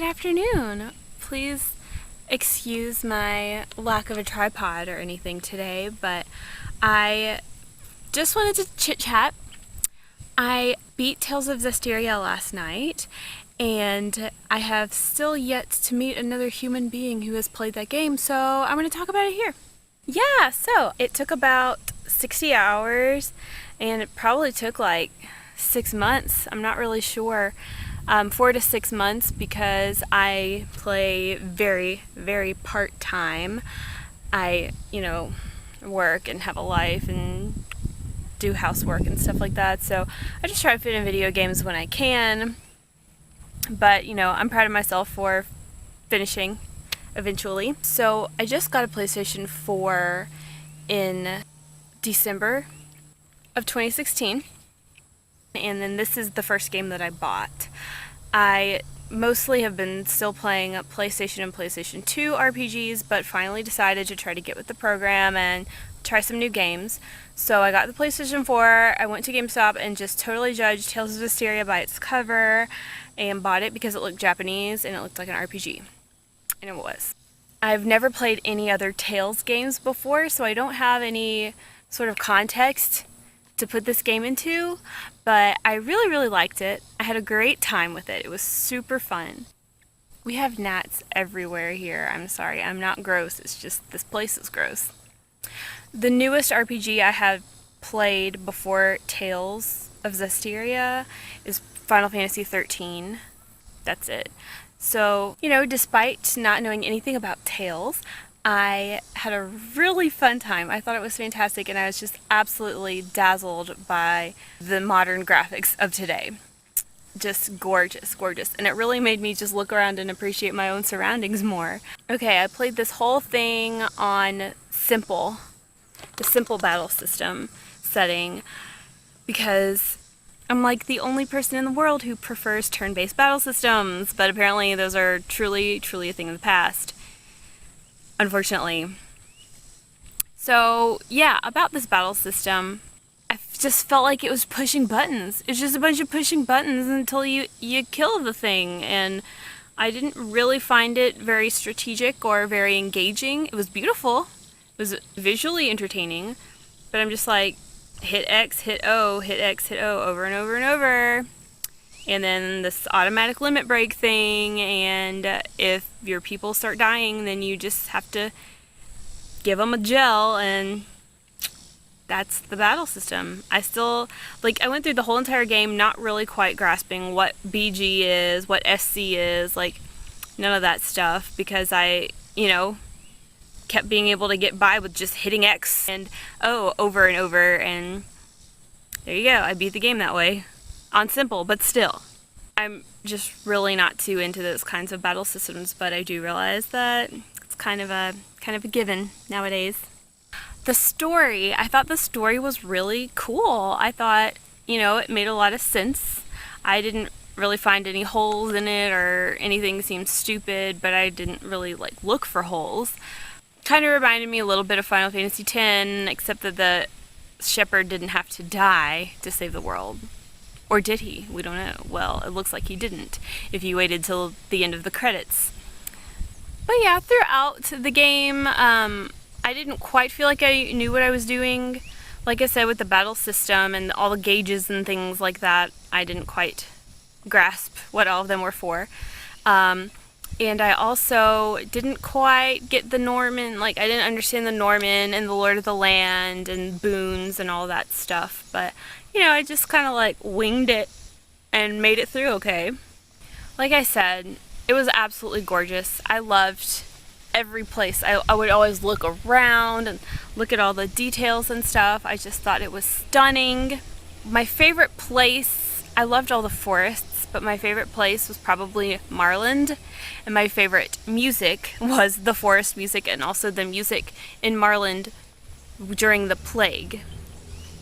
Good afternoon. Please excuse my lack of a tripod or anything today, but I just wanted to chit-chat. I beat Tales of Zestiria last night, and I have still yet to meet another human being who has played that game, so I'm going to talk about it here. Yeah, so it took about 60 hours, and it probably took like 6 months. I'm not really sure. 4 to 6 months because I play very, very part-time. I, work and have a life and do housework and stuff like that. So I just try to fit in video games when I can. But, I'm proud of myself for finishing eventually. So I just got a PlayStation 4 in December of 2016. And then this is the first game that I bought. I mostly have been still playing PlayStation and PlayStation 2 RPGs, but finally decided to try to get with the program and try some new games. So I got the PlayStation 4, I went to GameStop and just totally judged Tales of Zestiria by its cover and bought it because it looked Japanese and it looked like an RPG. And it was. I've never played any other Tales games before, so I don't have any sort of context to put this game into, but I really, really liked it. I had a great time with it. It was super fun. We have gnats everywhere here. I'm sorry, I'm not gross. It's just this place is gross. The newest RPG I have played before Tales of Zestiria is Final Fantasy 13. That's it. So, despite not knowing anything about Tales, I had a really fun time. I thought it was fantastic, and I was just absolutely dazzled by the modern graphics of today. Just gorgeous, gorgeous. And it really made me just look around and appreciate my own surroundings more. Okay, I played this whole thing on Simple, the Simple battle system setting, because I'm like the only person in the world who prefers turn-based battle systems, but apparently those are truly, truly a thing of the past. Unfortunately. So, yeah, about this battle system, I just felt like it was pushing buttons. It's just a bunch of pushing buttons until you kill the thing, and I didn't really find it very strategic or very engaging. It was beautiful. It was visually entertaining, but I'm just like, hit X, hit O, hit X, hit O, over and over and over. And then this automatic limit break thing, and if your people start dying, then you just have to give them a gel, and that's the battle system. I went through the whole entire game not really quite grasping what BG is, what SC is, none of that stuff, because I, kept being able to get by with just hitting X and O over and over, and there you go, I beat the game that way. On Simple, but still. I'm just really not too into those kinds of battle systems, but I do realize that it's kind of a given nowadays. The story, I thought the story was really cool. I thought, it made a lot of sense. I didn't really find any holes in it or anything seemed stupid, but I didn't really look for holes. Kind of reminded me a little bit of Final Fantasy X, except that the shepherd didn't have to die to save the world. Or did he? We don't know. Well, it looks like he didn't, if you waited till the end of the credits. But yeah, throughout the game, I didn't quite feel like I knew what I was doing. Like I said, with the battle system and all the gauges and things like that, I didn't quite grasp what all of them were for. And I also didn't quite get the Norman, I didn't understand the Norman and the Lord of the Land and boons and all that stuff, but I just kind of winged it and made it through okay. Like I said, it was absolutely gorgeous. I loved every place. I would always look around and look at all the details and stuff. I just thought it was stunning. My favorite place, I loved all the forests, but my favorite place was probably Marland, and my favorite music was the forest music and also the music in Marland during the plague.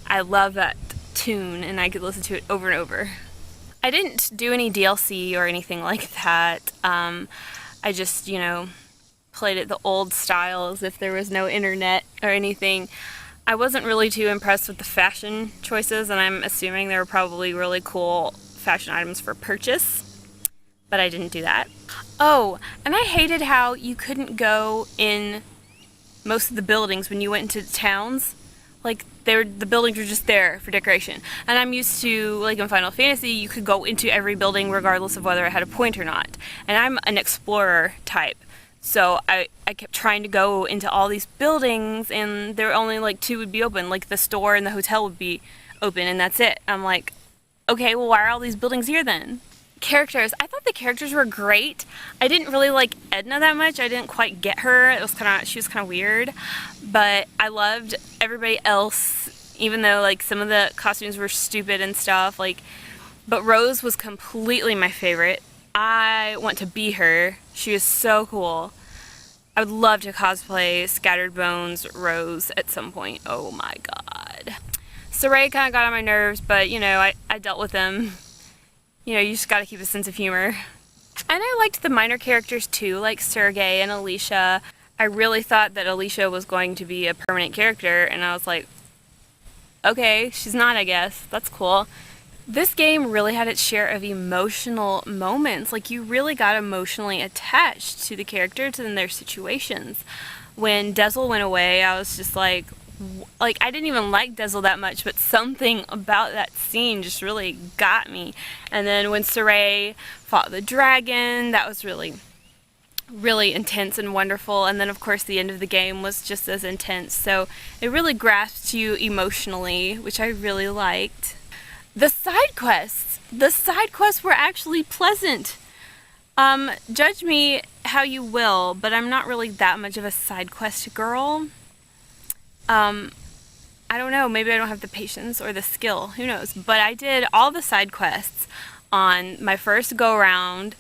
I love that tune, and I could listen to it over and over. I didn't do any DLC or anything like that. I just, played it the old style as if there was no internet or anything. I wasn't really too impressed with the fashion choices, and I'm assuming they were probably really cool fashion items for purchase. but I didn't do that. Oh, and I hated how you couldn't go in most of the buildings when you went into towns. Like, the buildings were just there for decoration. And I'm used to, like in Final Fantasy, you could go into every building regardless of whether it had a point or not. And I'm an explorer type. So I kept trying to go into all these buildings, and there were only like two would be open. Like the store and the hotel would be open, and that's it. I'm like, okay, well, why are all these buildings here then? Characters. I thought the characters were great. I didn't really like Edna that much. I didn't quite get her. She was kind of weird. But I loved everybody else, even though like some of the costumes were stupid and stuff. But Rose was completely my favorite. I want to be her. She is so cool. I would love to cosplay Scattered Bones Rose at some point. Oh my god. Saray kind of got on my nerves, but you know, I dealt with them. You know, you just gotta keep a sense of humor. And I liked the minor characters too, like Sergei and Alicia. I really thought that Alicia was going to be a permanent character, and I was like, okay, she's not, I guess. That's cool. This game really had its share of emotional moments. Like, you really got emotionally attached to the characters and their situations. When Dezel went away, I was just like, I didn't even like Dezel that much, but something about that scene just really got me. And then when Saray fought the dragon, that was really, really intense and wonderful. And then, of course, the end of the game was just as intense. So it really grasped you emotionally, which I really liked. The side quests were actually pleasant. Judge me how you will, but I'm not really that much of a side quest girl. I don't know, maybe I don't have the patience or the skill, who knows, but I did all the side quests on my first go-around,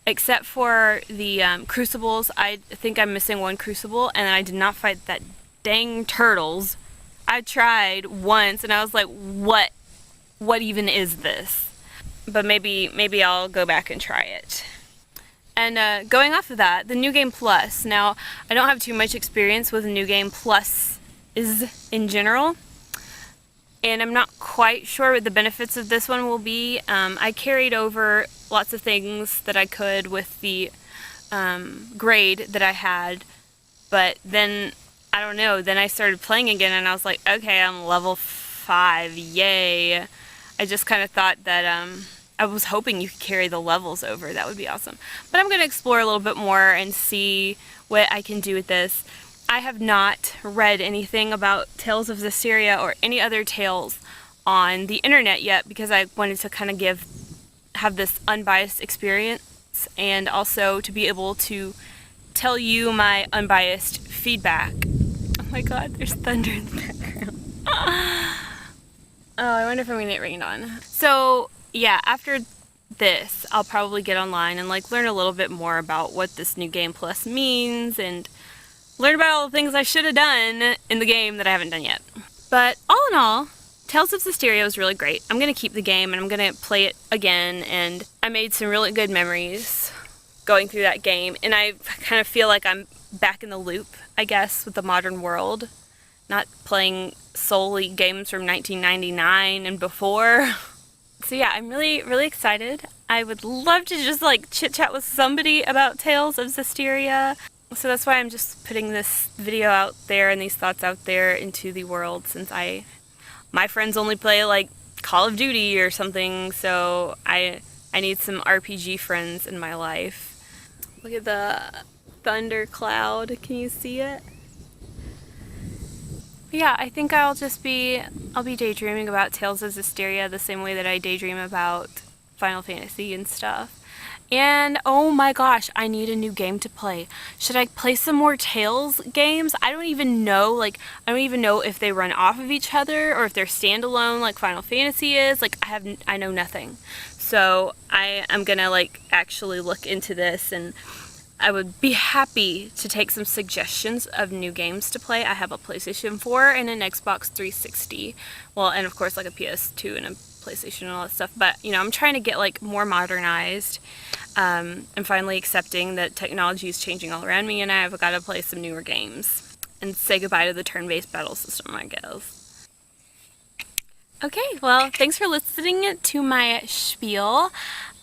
except for the crucibles. I think I'm missing one crucible, and I did not fight that dang turtles. I tried once, and I was like, what even is this? But maybe I'll go back and try it. And going off of that, the New Game Plus. Now, I don't have too much experience with New Game Plus is in general, and I'm not quite sure what the benefits of this one will be. I carried over lots of things that I could with the grade that I had, but then, I don't know, then I started playing again and I was like, okay, I'm level 5, yay. I just kind of thought that I was hoping you could carry the levels over. That would be awesome. But I'm going to explore a little bit more and see what I can do with this. I have not read anything about Tales of Zestiria or any other tales on the internet yet, because I wanted to kind of have this unbiased experience, and also to be able to tell you my unbiased feedback. Oh my god, there's thunder in the background. Oh, I wonder if I'm gonna get rained on. So yeah, after this, I'll probably get online and learn a little bit more about what this New Game Plus means, and learn about all the things I should have done in the game that I haven't done yet. But all in all, Tales of Zestiria was really great. I'm going to keep the game and I'm going to play it again, and I made some really good memories going through that game, and I kind of feel like I'm back in the loop, I guess, with the modern world, not playing solely games from 1999 and before. So yeah, I'm really, really excited. I would love to just chit-chat with somebody about Tales of Zestiria. So that's why I'm just putting this video out there and these thoughts out there into the world, since my friends only play Call of Duty or something, so I need some RPG friends in my life. Look at the thunder cloud, can you see it? But yeah, I think I'll be daydreaming about Tales of Zestiria the same way that I daydream about Final Fantasy and stuff. And oh my gosh, I need a new game to play. Should I play some more Tales games? I don't even know, if they run off of each other or if they're standalone like Final Fantasy is. I know nothing. So I am gonna actually look into this, and I would be happy to take some suggestions of new games to play. I have a PlayStation 4 and an Xbox 360. Well, and of course a PS2 and a PlayStation and all that stuff, but I'm trying to get more modernized, and finally accepting that technology is changing all around me, and I've got to play some newer games and say goodbye to the turn-based battle system, I guess. Okay, well, thanks for listening to my spiel.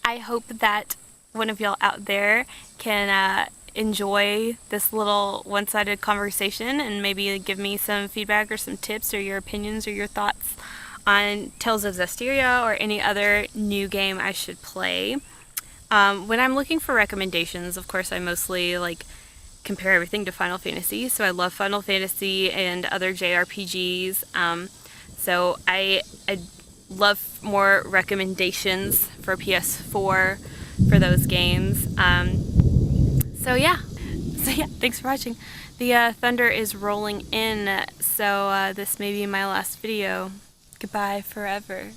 I hope that one of y'all out there can enjoy this little one-sided conversation and maybe give me some feedback or some tips or your opinions or your thoughts on Tales of Zestiria or any other new game I should play. When I'm looking for recommendations, of course, I mostly compare everything to Final Fantasy. So I love Final Fantasy and other JRPGs. So I love more recommendations for PS4 for those games. So yeah, thanks for watching. The thunder is rolling in, so this may be my last video. Goodbye forever.